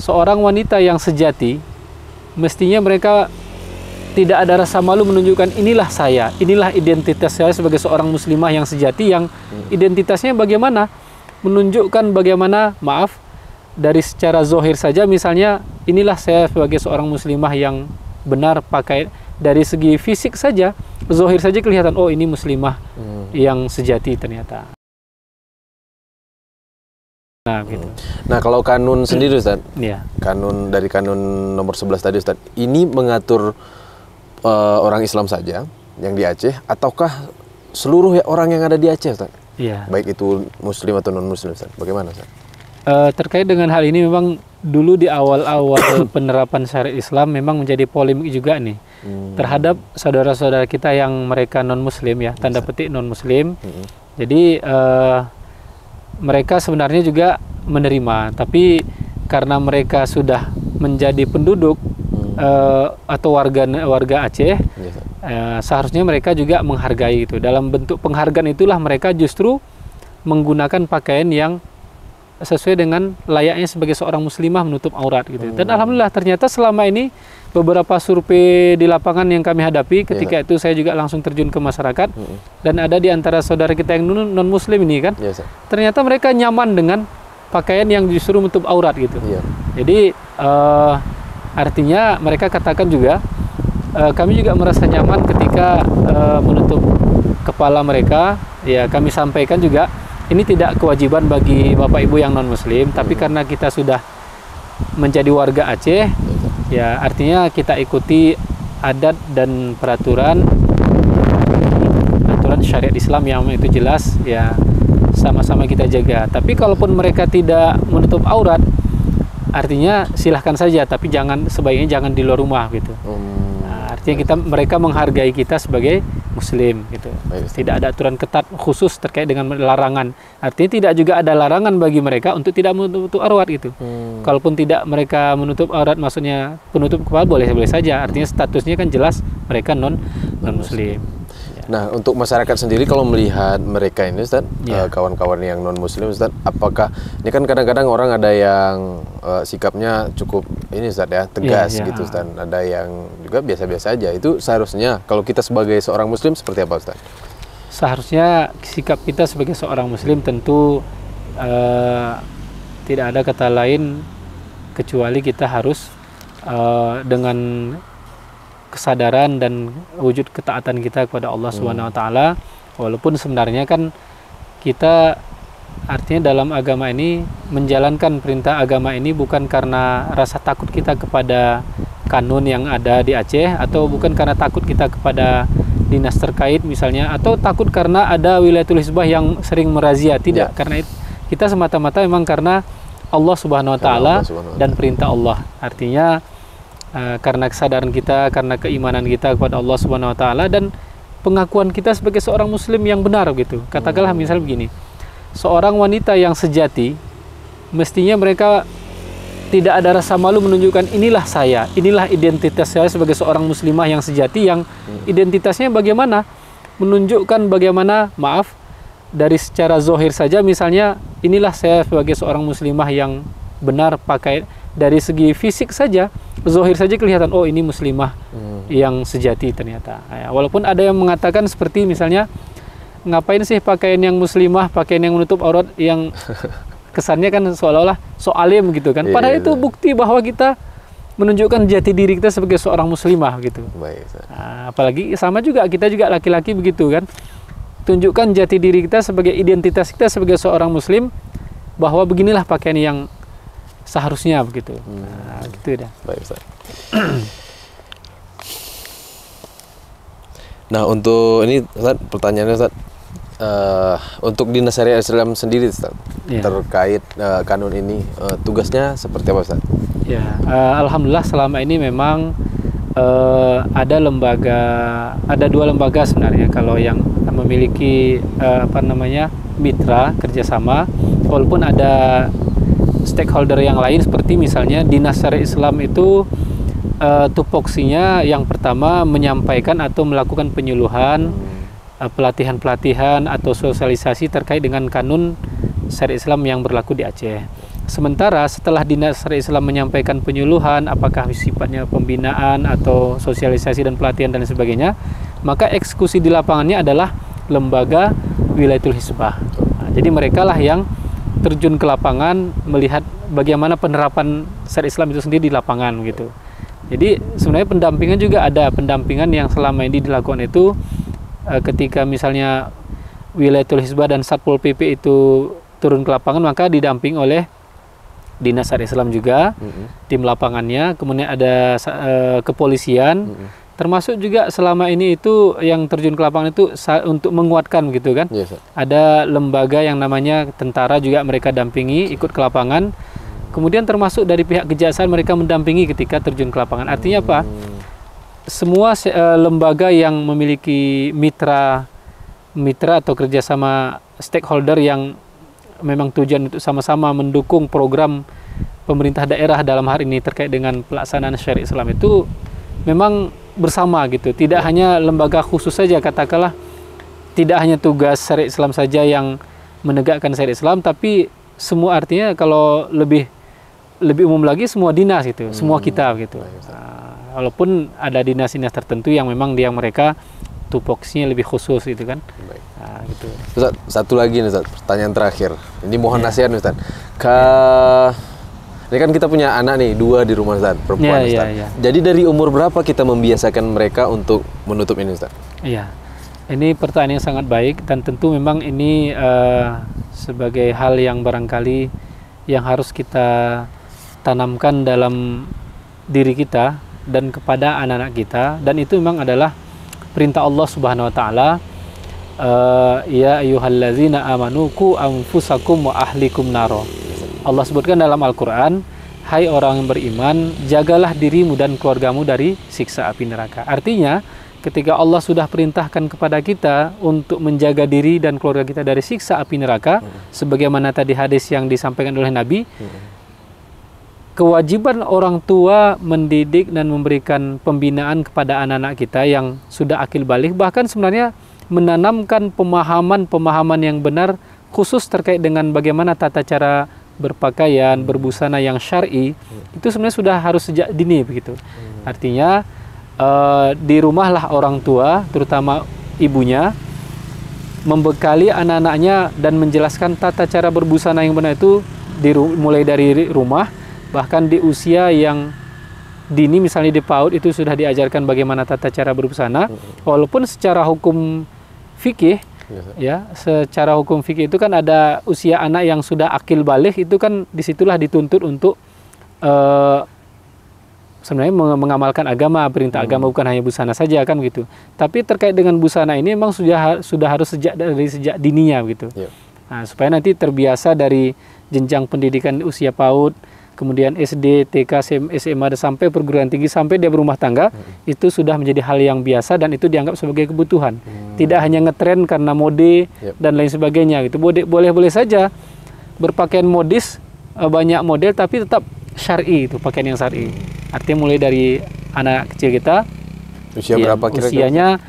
seorang wanita yang sejati, mestinya mereka tidak ada rasa malu menunjukkan inilah saya, inilah identitas saya sebagai seorang muslimah yang sejati, yang identitasnya bagaimana, menunjukkan bagaimana, maaf, dari secara zohir saja, misalnya inilah saya sebagai seorang muslimah yang benar, pakai dari segi fisik saja, zohir saja kelihatan, oh ini muslimah yang sejati ternyata. Nah, gitu. Nah, kalau kanun sendiri Ustaz, Ya. kanun dari kanun nomor 11 tadi Ustaz, ini mengatur orang Islam saja yang di Aceh, ataukah seluruh orang yang ada di Aceh Ustaz? Iya. Baik itu muslim atau non muslim Ustaz, bagaimana Ustaz? Terkait dengan hal ini, memang dulu di awal-awal penerapan syariat Islam memang menjadi polemik juga nih terhadap saudara-saudara kita yang mereka non muslim, ya, tanda petik non muslim. Jadi mereka sebenarnya juga menerima, tapi karena mereka sudah menjadi penduduk atau warga Aceh, seharusnya mereka juga menghargai itu. Dalam bentuk penghargaan itulah mereka justru menggunakan pakaian yang sesuai dengan layaknya sebagai seorang muslimah, menutup aurat gitu. Dan alhamdulillah ternyata selama ini beberapa survei di lapangan yang kami hadapi, ketika itu saya juga langsung terjun ke masyarakat, dan ada di antara saudara kita yang non muslim ini kan, ternyata mereka nyaman dengan pakaian yang justru menutup aurat gitu. Jadi artinya mereka katakan juga, kami juga merasa nyaman ketika menutup kepala mereka. Ya, kami sampaikan juga ini tidak kewajiban bagi Bapak Ibu yang non muslim, tapi karena kita sudah menjadi warga Aceh, ya artinya kita ikuti adat dan peraturan syariat Islam yang itu jelas, ya sama-sama kita jaga. Tapi kalaupun mereka tidak menutup aurat, artinya silahkan saja, tapi sebaiknya jangan di luar rumah gitu. Artinya mereka menghargai kita sebagai muslim gitu. Tidak ada aturan ketat khusus terkait dengan larangan. Artinya tidak juga ada larangan bagi mereka untuk tidak menutup aurat gitu. Kalaupun tidak mereka menutup aurat, maksudnya penutup kepala, boleh saja. Artinya statusnya kan jelas mereka non muslim. Nah, untuk masyarakat sendiri kalau melihat mereka ini Ustaz, kawan-kawan yang non muslim Ustaz, apakah ini kan kadang-kadang orang ada yang sikapnya cukup ini Ustaz ya, tegas gitu Ustaz, ada yang juga biasa-biasa aja. Itu seharusnya kalau kita sebagai seorang muslim seperti apa Ustaz? Seharusnya sikap kita sebagai seorang muslim tentu tidak ada kata lain kecuali kita harus dengan kesadaran dan wujud ketaatan kita kepada Allah Subhanahu wa taala, walaupun sebenarnya kan kita artinya dalam agama ini menjalankan perintah agama ini bukan karena rasa takut kita kepada kanun yang ada di Aceh, atau bukan karena takut kita kepada dinas terkait misalnya, atau takut karena ada wilayatul hizbah yang sering merazia, tidak. Karena kita semata-mata memang karena Allah Subhanahu wa taala dan perintah Allah. Artinya karena kesadaran kita, karena keimanan kita kepada Allah Subhanahu wa taala, dan pengakuan kita sebagai seorang muslim yang benar gitu. Katakanlah misal begini, seorang wanita yang sejati, mestinya mereka tidak ada rasa malu menunjukkan inilah saya, inilah identitas saya sebagai seorang muslimah yang sejati, yang identitasnya bagaimana, menunjukkan bagaimana, maaf, dari secara zohir saja, misalnya inilah saya sebagai seorang muslimah yang benar, pakai dari segi fisik saja, zohir saja kelihatan, oh ini muslimah yang sejati ternyata. Ya, walaupun ada yang mengatakan seperti misalnya, ngapain sih pakaian yang muslimah, pakaian yang menutup aurat, yang kesannya kan seolah-olah soalim gitu kan. Padahal itu bukti bahwa kita menunjukkan jati diri kita sebagai seorang muslimah gitu. Apalagi sama juga, kita juga laki-laki begitu kan. Tunjukkan jati diri kita sebagai identitas kita sebagai seorang muslim, bahwa beginilah pakaian yang seharusnya begitu. Gitu dah. Baik Ustaz. Nah, untuk ini Ustaz, pertanyaannya Ustaz, untuk dinas syariat Islam sendiri Ustaz, terkait kanun ini, tugasnya seperti apa Ustaz? Ya, alhamdulillah selama ini memang ada dua lembaga sebenarnya kalau yang memiliki mitra kerjasama, walaupun ada stakeholder yang lain seperti misalnya dinas syariat Islam itu tupoksinya yang pertama menyampaikan atau melakukan penyuluhan, pelatihan-pelatihan atau sosialisasi terkait dengan kanun syariat Islam yang berlaku di Aceh. sementara setelah Dinas Syariah Islam menyampaikan penyuluhan, apakah sifatnya pembinaan atau sosialisasi dan pelatihan dan sebagainya, maka eksekusi di lapangannya adalah lembaga Wilayatul Hisbah. Nah, jadi mereka lah yang terjun ke lapangan melihat bagaimana penerapan syariat Islam itu sendiri di lapangan gitu. Jadi sebenarnya pendampingan juga ada, pendampingan yang selama ini dilakukan itu ketika misalnya Wilayatul Hisbah dan Satpol PP itu turun ke lapangan, maka didamping oleh Dinas Syariah Islam juga, tim lapangannya, kemudian ada kepolisian, termasuk juga selama ini itu yang terjun ke lapangan itu untuk menguatkan gitu kan. Yes, ada lembaga yang namanya tentara juga mereka dampingi ikut ke lapangan. Kemudian termasuk dari pihak kejaksaan mereka mendampingi ketika terjun ke lapangan. Artinya apa? Semua lembaga yang memiliki mitra atau kerjasama stakeholder yang memang tujuan untuk sama-sama mendukung program pemerintah daerah dalam hal ini terkait dengan pelaksanaan syariat Islam itu memang bersama gitu. Tidak hanya lembaga khusus saja, katakanlah tidak hanya tugas syariat Islam saja yang menegakkan syariat Islam, tapi semua, artinya kalau lebih umum lagi semua dinas gitu, semua kitab gitu. Walaupun ada dinas-dinas tertentu yang memang mereka tupoksinya lebih khusus gitu kan. Nah, gitu. Ustaz, satu lagi nih Ustaz, pertanyaan terakhir. Ini mohon nasihat nih Ustaz. Ini kan kita punya anak nih, 2 di rumah Ustaz, perempuan Ustaz. Jadi dari umur berapa kita membiasakan mereka untuk menutup ini Ustaz? Iya. Ini pertanyaan yang sangat baik, dan tentu memang ini sebagai hal yang barangkali yang harus kita tanamkan dalam diri kita dan kepada anak-anak kita, dan itu memang adalah perintah Allah Subhanahu wa taala, ya ayyuhallazina amanu qu anfusakum wa ahlikum naro. Allah sebutkan dalam Al-Qur'an, hai orang yang beriman, jagalah dirimu dan keluargamu dari siksa api neraka. Artinya, ketika Allah sudah perintahkan kepada kita untuk menjaga diri dan keluarga kita dari siksa api neraka, sebagaimana tadi hadis yang disampaikan oleh Nabi, kewajiban orang tua mendidik dan memberikan pembinaan kepada anak-anak kita yang sudah akil baligh, bahkan sebenarnya menanamkan pemahaman yang benar khusus terkait dengan bagaimana tata cara berpakaian, berbusana yang syar'i, itu sebenarnya sudah harus sejak dini begitu. Artinya di rumahlah orang tua, terutama ibunya, membekali anak-anaknya dan menjelaskan tata cara berbusana yang benar itu mulai dari rumah. Bahkan di usia yang dini, misalnya di PAUD, itu sudah diajarkan bagaimana tata cara berbusana. Walaupun secara hukum fikih, ya, secara hukum fikih itu kan ada usia anak yang sudah akil baligh, itu kan disitulah dituntut untuk sebenarnya mengamalkan agama, perintah agama, bukan hanya busana saja kan gitu. Tapi terkait dengan busana ini memang sudah harus sejak dininya gitu. Nah, supaya nanti terbiasa dari jenjang pendidikan usia PAUD, kemudian SD, TK, SMA, sampai perguruan tinggi, sampai dia berumah tangga, itu sudah menjadi hal yang biasa dan itu dianggap sebagai kebutuhan. Tidak hanya ngetren karena mode dan lain sebagainya gitu. Boleh saja berpakaian modis, banyak model, tapi tetap syar'i, itu pakaian yang syar'i. Artinya mulai dari anak kecil kita, usia berapa kira-kira? Usianya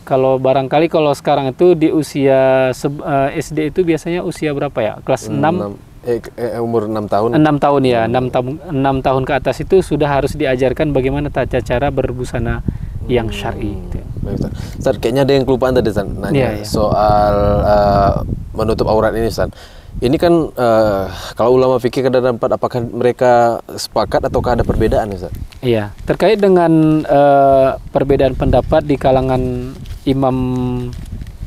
kalau barangkali kalau sekarang itu di usia SD itu biasanya usia berapa ya? Kelas 6. Umur 6 tahun. 6 tahun ya, 6 tahun ke atas itu sudah harus diajarkan bagaimana tata cara berbusana yang syar'i. Ustaz, kayaknya ada yang kelupaan tadi Ustaz, nanya soal menutup aurat ini Ustaz. Ini kan kalau ulama fikih kadang dapat, apakah mereka sepakat ataukah ada perbedaan Ustaz? Iya, terkait dengan perbedaan pendapat di kalangan imam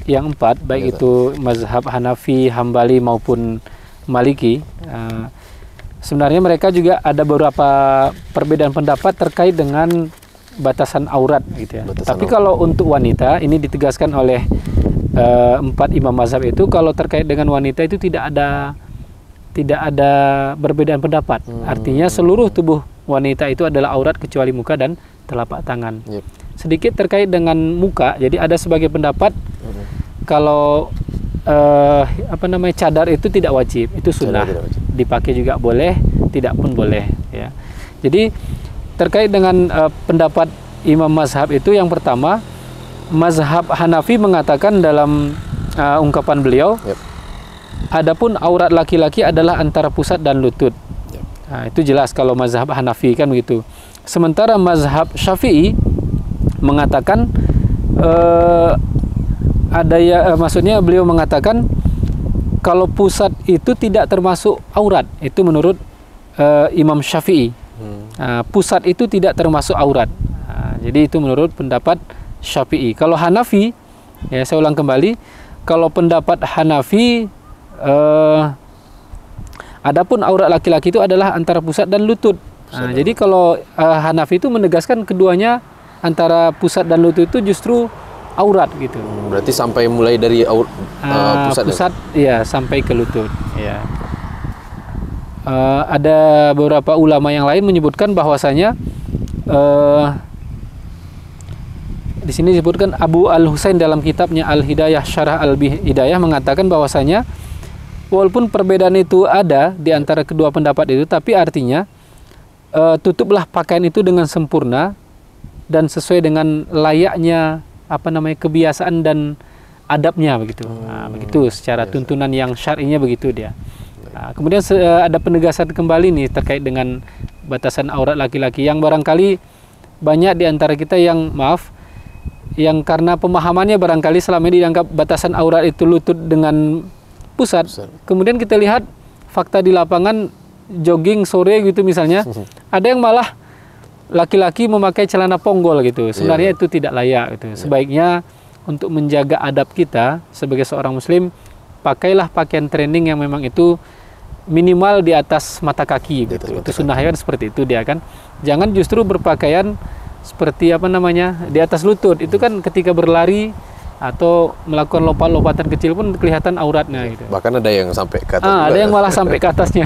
yang 4, baik itu mazhab Hanafi, Hambali maupun Maliki, sebenarnya mereka juga ada beberapa perbedaan pendapat terkait dengan batasan aurat gitu ya. Tapi kalau untuk wanita, ini ditegaskan oleh 4 imam mazhab itu, kalau terkait dengan wanita itu tidak ada perbedaan pendapat. Artinya seluruh tubuh wanita itu adalah aurat kecuali muka dan telapak tangan. Sedikit terkait dengan muka, jadi ada sebagai pendapat kalau cadar itu tidak wajib, itu sunnah, dipakai juga boleh, tidak pun boleh ya. Jadi terkait dengan pendapat imam mazhab itu, yang pertama, mazhab Hanafi mengatakan dalam ungkapan beliau, Adapun aurat laki-laki adalah antara pusat dan lutut. Nah, itu jelas kalau mazhab Hanafi kan begitu. Sementara mazhab Syafi'i mengatakan maksudnya beliau mengatakan kalau pusat itu tidak termasuk aurat. Itu menurut Imam Syafi'i. Pusat itu tidak termasuk aurat. Jadi itu menurut pendapat Syafi'i. Kalau Hanafi, ya saya ulang kembali, kalau pendapat Hanafi adapun aurat laki-laki itu adalah antara pusat dan lutut. Jadi kalau Hanafi itu menegaskan keduanya antara pusat dan lutut itu justru aurat gitu. Berarti sampai mulai dari pusat ya sampai ke lutut. Ya. Ada beberapa ulama yang lain menyebutkan bahwasanya di sini disebutkan Abu Al-Husain dalam kitabnya Al-Hidayah Syarah Al-Hidayah mengatakan bahwasanya walaupun perbedaan itu ada di antara kedua pendapat itu, tapi artinya tutuplah pakaian itu dengan sempurna dan sesuai dengan layaknya kebiasaan dan adabnya begitu. Begitu secara tuntunan yang syar'inya begitu dia. Kemudian ada penegasan kembali nih terkait dengan batasan aurat laki-laki yang barangkali banyak di antara kita yang yang karena pemahamannya barangkali selama ini dianggap batasan aurat itu lutut dengan pusat. Kemudian kita lihat fakta di lapangan jogging sore gitu misalnya, ada yang malah laki-laki memakai celana ponggol gitu. Sebenarnya itu tidak layak gitu. Sebaiknya untuk menjaga adab kita sebagai seorang muslim, pakailah pakaian training yang memang itu minimal di atas mata kaki gitu. Itu sunnahnya kan seperti itu dia kan. Jangan justru berpakaian seperti di atas lutut. Itu kan ketika berlari atau melakukan lompat-lompatan kecil pun kelihatan auratnya gitu. Bahkan ada yang sampai ke atas juga. Ada yang malah sampai ke atasnya.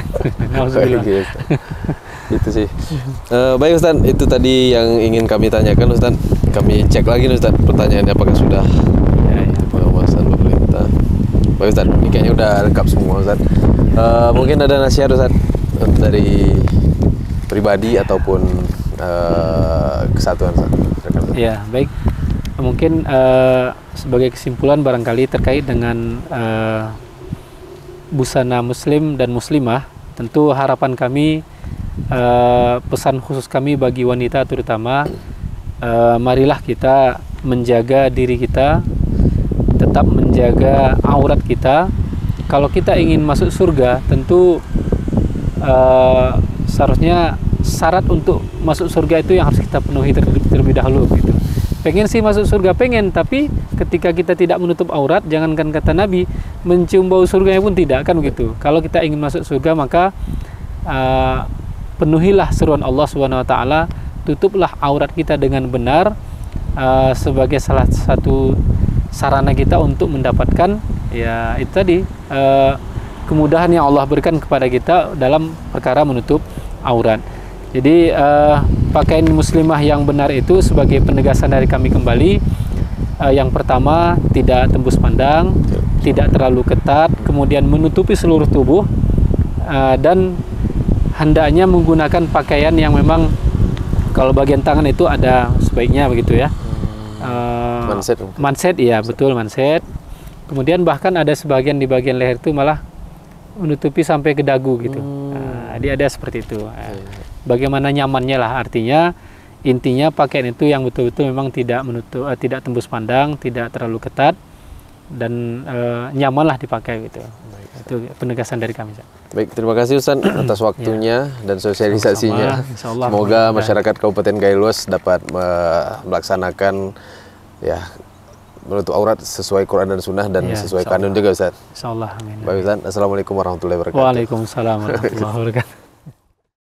Itu sih. Baik Ustaz, itu tadi yang ingin kami tanyakan Ustaz. Kami cek lagi Ustaz pertanyaannya apakah sudah pengawasan pemerintah. Baik Ustaz, ini kayaknya udah lengkap semua Ustaz. Mungkin ada nasihat Ustaz dari pribadi ataupun kesatuan Ustaz. Ya, baik. Mungkin sebagai kesimpulan barangkali terkait dengan busana muslim dan muslimah, tentu harapan kami, pesan khusus kami bagi wanita terutama, marilah kita menjaga diri kita, tetap menjaga aurat kita. Kalau kita ingin masuk surga, tentu seharusnya syarat untuk masuk surga itu yang harus kita penuhi terlebih dahulu gitu. Pengen sih masuk surga, pengen, tapi ketika kita tidak menutup aurat, jangankan kata Nabi, mencium bau surganya pun tidak, kan begitu. Kalau kita ingin masuk surga, maka penuhilah seruan Allah SWT, tutuplah aurat kita dengan benar, sebagai salah satu sarana kita untuk mendapatkan ya itu tadi kemudahan yang Allah berikan kepada kita dalam perkara menutup aurat. Jadi pakaian muslimah yang benar itu sebagai penegasan dari kami kembali, yang pertama tidak tembus pandang, tidak terlalu ketat, kemudian menutupi seluruh tubuh, dan hendaknya menggunakan pakaian yang memang kalau bagian tangan itu ada sebaiknya begitu ya. Manset iya betul, manset. Kemudian bahkan ada sebagian di bagian leher itu malah menutupi sampai ke dagu gitu. Dia ada seperti itu. Bagaimana nyamannya lah, artinya intinya pakaian itu yang betul-betul memang tidak menutup, tidak tembus pandang, tidak terlalu ketat, dan nyamanlah dipakai gitu. Itu penegasan dari kami. Baik, terima kasih Ustaz atas waktunya dan sosialisasinya. Semoga masyarakat Kabupaten Kailuas dapat melaksanakan menutup aurat sesuai Quran dan Sunnah dan sesuai kanun juga Ustaz. Insyaallah. Amin. Baik Ustaz, assalamualaikum warahmatullahi wabarakatuh. Waalaikumsalam warahmatullahi wabarakatuh.